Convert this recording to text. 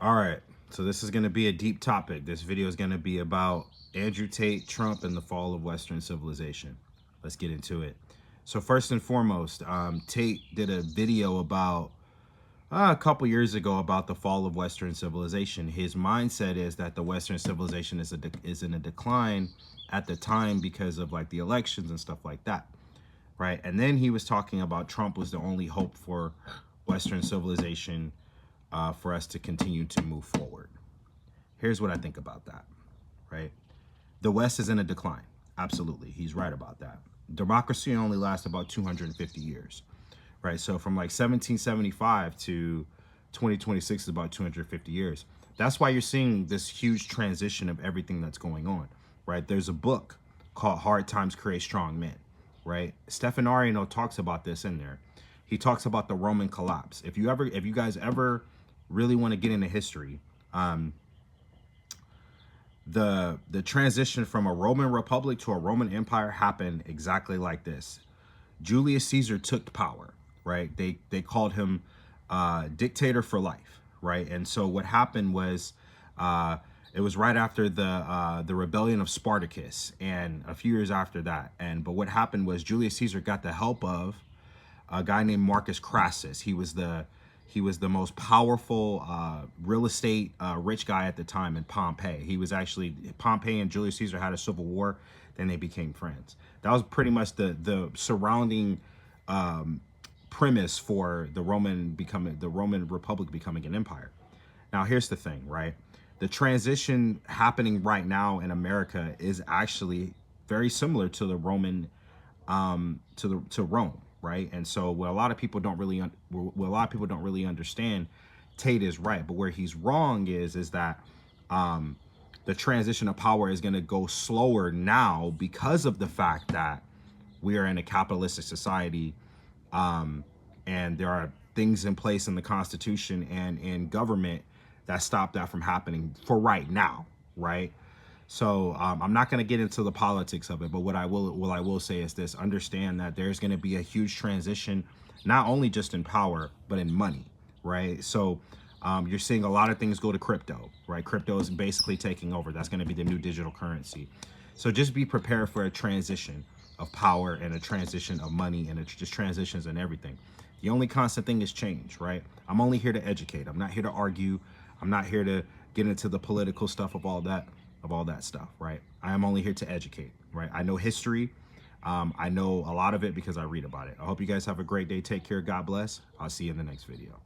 All right, so this is going to be a deep topic. This video is going to be about Andrew Tate, Trump, and the fall of Western civilization. Let's get into it. So first and foremost, Tate did a video about a couple years ago about the fall of Western civilization. His mindset is that the Western civilization is in a decline at the time because of like the elections and stuff like that, right? And then he was talking about Trump was the only hope for Western civilization for us to continue to move forward. Here's what I think about that, right? The West is in a decline. Absolutely. He's right about that. Democracy only lasts about 250 years, right? So from like 1775 to 2026 is about 250 years. That's why you're seeing this huge transition of everything that's going on, right? There's a book called Hard Times Create Strong Men, right? Stefan Ariano talks about this in there. He talks about the Roman collapse. If you guys ever really want to get into history, the transition from a Roman Republic to a Roman Empire happened exactly like this. Julius Caesar took power, right? They called him dictator for life, right? And so what happened was it was right after the rebellion of Spartacus and a few years after that. But what happened was Julius Caesar got the help of a guy named Marcus Crassus. He was the most powerful real estate rich guy at the time in Pompeii. He was actually, Pompey and Julius Caesar had a civil war, then they became friends. That was pretty much the surrounding premise for the Roman Republic becoming an empire. Now here's the thing, right? The transition happening right now in America is actually very similar to the Roman to Rome, right? And so what a lot of people don't really understand, Tate is right, but where he's wrong is that the transition of power is going to go slower now because of the fact that we are in a capitalistic society, and there are things in place in the Constitution and in government that stop that from happening for right now, right? So I'm not going to get into the politics of it, but what I will say is this: understand that there's going to be a huge transition, not only just in power, but in money, right? So you're seeing a lot of things go to crypto, right? Crypto is basically taking over. That's going to be the new digital currency. So just be prepared for a transition of power and a transition of money and just transitions and everything. The only constant thing is change, right? I'm only here to educate. I'm not here to argue. I'm not here to get into the political stuff of all that stuff, right? I am only here to educate, right? I know history. I know a lot of it because I read about it. I hope you guys have a great day. Take care. God bless. I'll see you in the next video.